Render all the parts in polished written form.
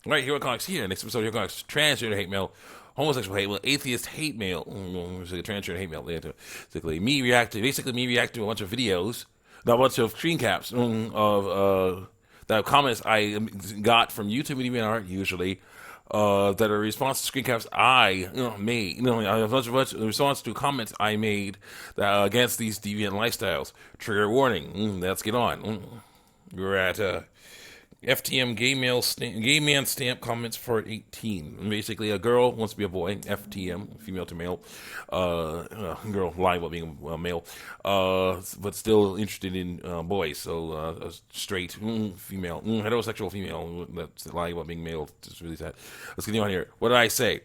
Right, Hero Comics here. Next episode, Hero Comics, transgender hate mail, homosexual hate mail, atheist hate mail, transgender hate mail. Basically, me reacting to a bunch of videos, not a bunch of screen caps of that comments I got from YouTube Media Art usually. That are response to screen caps I made, a bunch of response to comments I made against these deviant lifestyles. Trigger warning. Let's get on. We're at FTM gay man stamp comments for 18. Basically, a girl wants to be a boy. FTM, female to male. Girl lying about being a male, but still interested in boys. So a straight female, heterosexual female that's lying about being male. It's really sad. Let's continue on here. What did I say?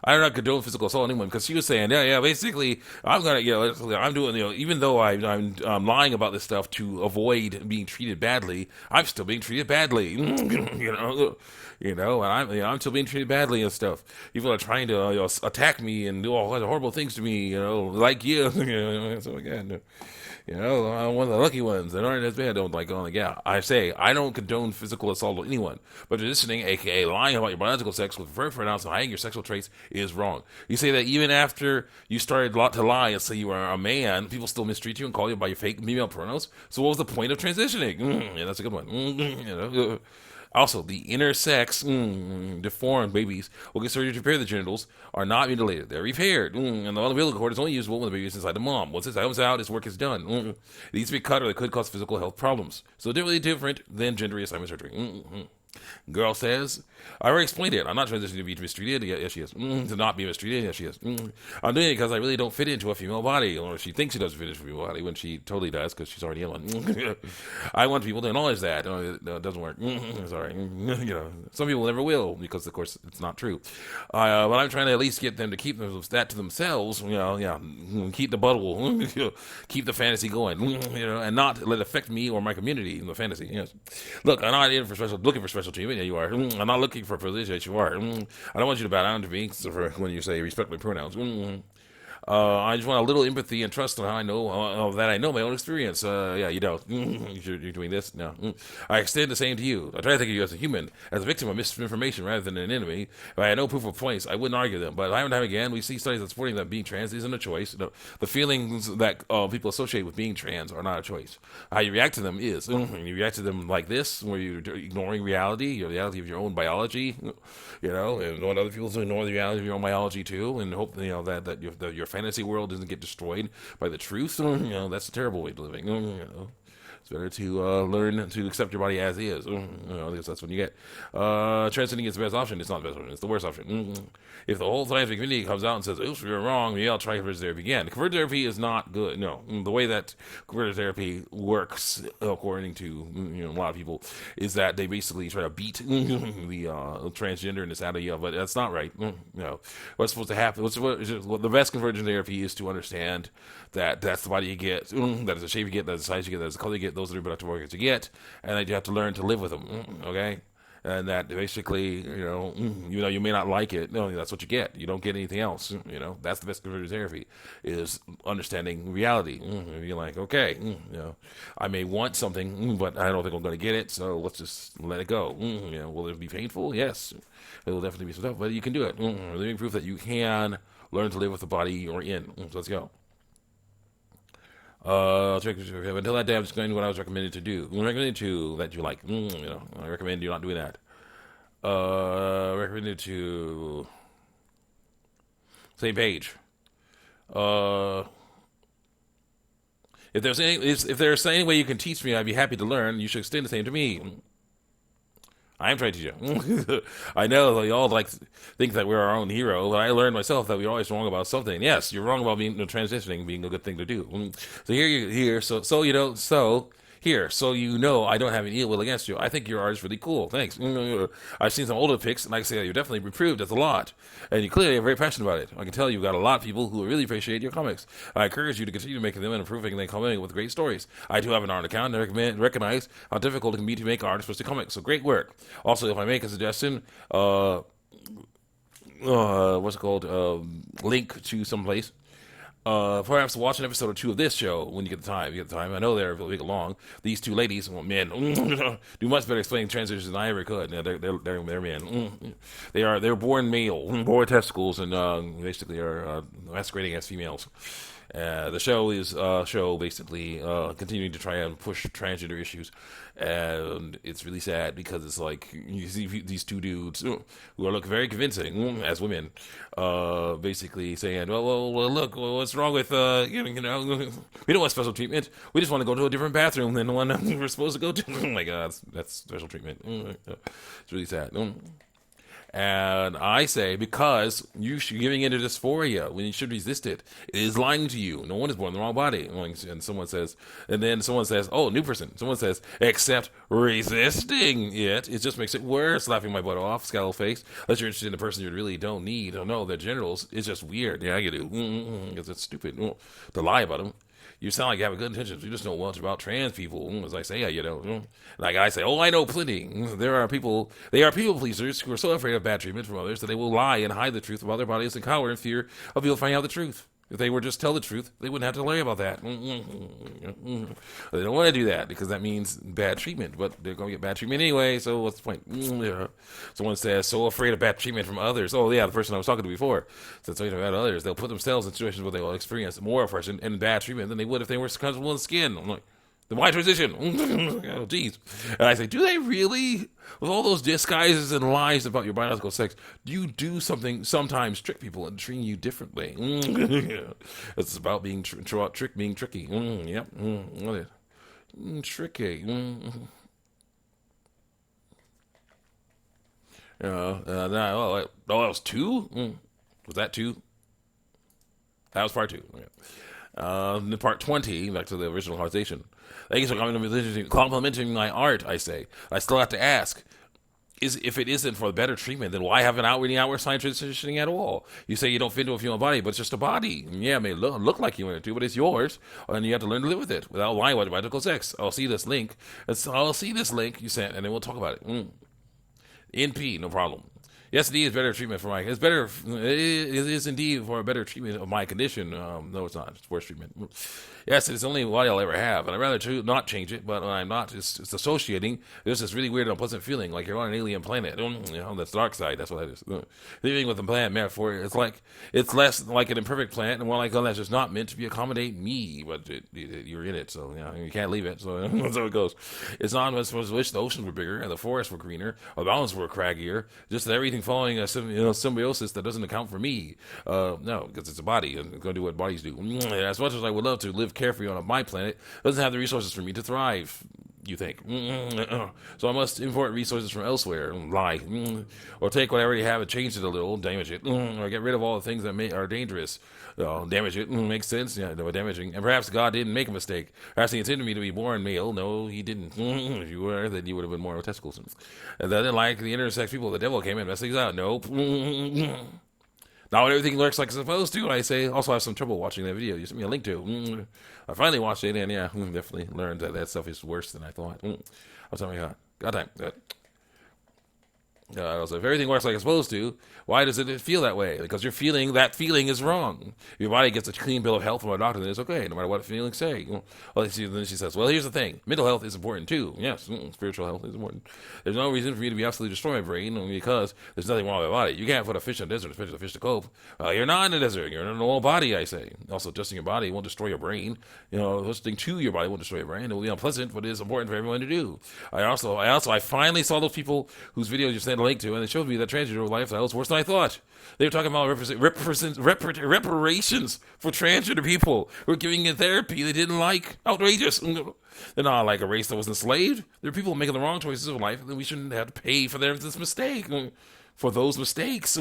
I do not condone physical assault on anyone because she was saying, basically, I'm gonna, I'm doing, even though I'm lying about this stuff to avoid being treated badly, I'm still being treated badly, and I'm still being treated badly and stuff. People are trying to attack me and do all kinds of horrible things to me, like you, so again. I'm one of the lucky ones that aren't as bad. I say, I don't condone physical assault on anyone, but transitioning, aka lying about your biological sex with preferred pronouns and hiding your sexual traits, is wrong. You say that even after you started to lie and say you are a man, people still mistreat you and call you by your fake female pronouns. So what was the point of transitioning? Yeah, that's a good one. Also, the intersex, deformed babies will get surgery to repair the genitals, are not mutilated. They're repaired. And the umbilical cord is only usable when the baby is inside the mom. Once it comes out, its work is done. It needs to be cut or it could cause physical health problems. So they're really different than gender reassignment surgery. Girl says, I already explained it. I'm not transitioning to be mistreated. Yes, she is. To not be mistreated. Yes, she is. I'm doing it because I really don't fit into a female body. Or she thinks she doesn't fit into a female body when she totally does because she's already in one. I want people to acknowledge that. No, it doesn't work. Sorry. Some people never will because, of course, it's not true. But I'm trying to at least get them to keep that to themselves. Keep the bubble. Keep the fantasy going. And not let it affect me or my community in the fantasy. Yes. Look, I'm not looking for special treatment. Yeah, you are. I'm not looking for privilege. Yes, you are. I don't want you to bow down to me for when you say respect my pronouns. I just want a little empathy and trust on how I know that I know my own experience. You don't. You're doing this? No. I extend the same to you. I try to think of you as a human, as a victim of misinformation rather than an enemy. If I had no proof of points, I wouldn't argue them. But time and time again, we see studies that supporting that being trans isn't a choice. The feelings that people associate with being trans are not a choice. How you react to them is. You react to them like this, where you're ignoring reality, the reality of your own biology, and want other people to ignore the reality of your own biology too, and hope that your fantasy world doesn't get destroyed by the truth. That's a terrible way of living. It's better to learn to accept your body as is. Because that's what you get. Transcending is the best option. It's not the best option. It's the worst option. If the whole scientific community comes out and says, oops, you're wrong, maybe I'll try conversion therapy again. Conversion therapy is not good. No. The way that conversion therapy works, according to a lot of people, is that they basically try to beat the transgender and this out of you, but that's not right. No. What's supposed to happen? The best conversion therapy is to understand that that's the body you get, that is the shape you get, that's the size you get, that's the color you get, those are the reproductive organs you get, and that you have to learn to live with them, okay? And that basically, you may not like it, that's what you get. You don't get anything else, That's the best conversion therapy, is understanding reality. You're like, okay, I may want something, but I don't think I'm going to get it, so let's just let it go. Will it be painful? Yes. It will definitely be some stuff, but you can do it. Living proof that you can learn to live with the body you're in. So let's go. Until that day, I'm just going to do what I was recommended to do. Recommended to that you like. I recommend you not doing that. Recommended to same page. If there's any way you can teach me, I'd be happy to learn. You should extend the same to me. I am trying to teach you. I know that you all think that we're our own hero, but I learned myself that we're always wrong about something. Yes, you're wrong about being transitioning being a good thing to do. So I don't have any ill will against you. I think your art is really cool. Thanks. I've seen some older pics, and I can say that you're definitely improved. That's a lot, and you clearly are very passionate about it. I can tell you've got a lot of people who really appreciate your comics. I encourage you to continue making them and improving and then coming with great stories. I do have an art account and recognize how difficult it can be to make art, especially comics. So great work. Also, if I make a suggestion, what's it called? Link to someplace. Perhaps watch an episode or two of this show when you get the time. You get the time. I know they're really long. These two ladies, well, men, do much better explaining transgenders than I ever could. Yeah, they're men. They're born male, born testicles, and basically are masquerading as females. The show is basically continuing to try and push transgender issues, and it's really sad because it's like you see these two dudes who are looking very convincing as women, basically saying, well, look, what's wrong with we don't want special treatment. We just want to go to a different bathroom than the one we're supposed to go to. Oh my God, that's special treatment. It's really sad. And I say, because you're giving into dysphoria when you should resist it, it is lying to you. No one is born in the wrong body. And then someone says, oh, new person. Someone says, except resisting it just makes it worse. Laughing my butt off, scowl face. Unless you're interested in the person you really don't need. Don't know their genitals. It's just weird. Yeah, you do. Because it's stupid to lie about them. You sound like you have good intentions. You just know much about trans people. As I say, like I say, I know plenty. They are people pleasers who are so afraid of bad treatment from others that they will lie and hide the truth about their bodies and cower in fear of people finding out the truth. If they were just tell the truth, they wouldn't have to lie about that. They don't want to do that because that means bad treatment, but they're going to get bad treatment anyway, so what's the point? Someone says, so afraid of bad treatment from others. Oh, yeah, the person I was talking to before said so about others. They'll put themselves in situations where they will experience more oppression and bad treatment than they would if they were comfortable in the skin. I'm like, then why transition? Oh, geez. And I say, do they really? With all those disguises and lies about your biological sex, do you do something, sometimes trick people and treating you differently? It's about being being tricky. Yep. Tricky. That was two? Was that two? That was part two. Okay. Part 20, back to the original conversation. Thanks for complimenting my art, I say. I still have to ask, if it isn't for better treatment, then why have an outward sign transitioning at all? You say you don't fit into a female body, but it's just a body. Yeah, it may look like you want it to, but it's yours, and you have to learn to live with it without lying about your biological sex. I'll see this link you sent, and then we'll talk about it. NP, no problem. Yes, indeed, it's better treatment for it is indeed for a better treatment of my condition. No, it's not. It's worse treatment. Yes, it's the only body I'll ever have, and I'd rather not change it, but when I'm not, it's associating. There's this really weird, unpleasant feeling like you're on an alien planet. That's the dark side. That's what that is. Living with a planet metaphor, it's less like an imperfect planet and more like one that's just not meant to accommodate me, but you're in it, so you can't leave it. So that's how it goes. It's not supposed to wish the oceans were bigger and the forests were greener, or the mountains were craggier. Just that everything following a symbiosis that doesn't account for me. No, because it's a body and it's going to do what bodies do. As much as I would love to live carefree on my planet, it doesn't have the resources for me to thrive. You think so? I must import resources from elsewhere. Lie, or take what I already have and change it a little, damage it, or get rid of all the things that are dangerous. Damage it. Makes sense. Yeah, no damaging. And perhaps God didn't make a mistake. Perhaps He intended me to be born male. No, He didn't. If you were, then you would have been more testicles. And then, like the intersex people, the devil came in and messed things out. Nope. Not everything works like it's supposed to. I say, also have some trouble watching that video you sent me a link to. I finally watched it, and definitely learned that stuff is worse than I thought. I'll tell you, God damn. So if everything works like it's supposed to, why does it feel that way? Because you're feeling that feeling is wrong. Your body gets a clean bill of health from a doctor, then it's okay, no matter what feelings say. Then she says, well, here's the thing. Mental health is important too. Yes, spiritual health is important. There's no reason for me to be absolutely destroying my brain because there's nothing wrong with my body. You can't put a fish in the desert, especially a fish to cope. You're not in the desert. You're in a normal body, I say. Also, adjusting your body won't destroy your brain. Adjusting to your body won't destroy your brain. It will be unpleasant, but it is important for everyone to do. I finally saw those people whose videos you sent a link to, and it showed me that transgender lifestyle is worse than I thought. They were talking about reparations for transgender people who were giving it therapy they didn't like. Outrageous. They're not like a race that was enslaved. They're people making the wrong choices of life, and we shouldn't have to pay for this mistake. For those mistakes,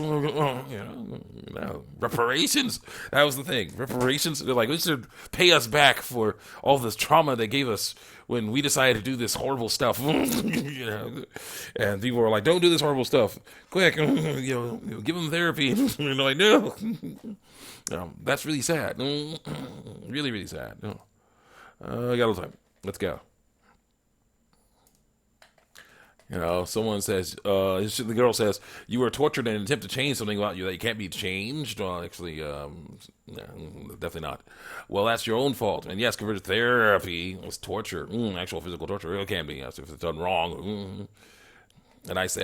reparations. That was the thing. Reparations. They're like, we should pay us back for all this trauma they gave us when we decided to do this horrible stuff. And people were like, don't do this horrible stuff. Quick, give them therapy. I know. That's really sad. Really, really sad. I got a little time. Let's go. You know, someone says, the girl says, you were tortured in an attempt to change something about you that you can't be changed. Well, actually, no, definitely not. Well, that's your own fault. And yes, converted therapy was torture, actual physical torture. It can be, yes, if it's done wrong. And I say,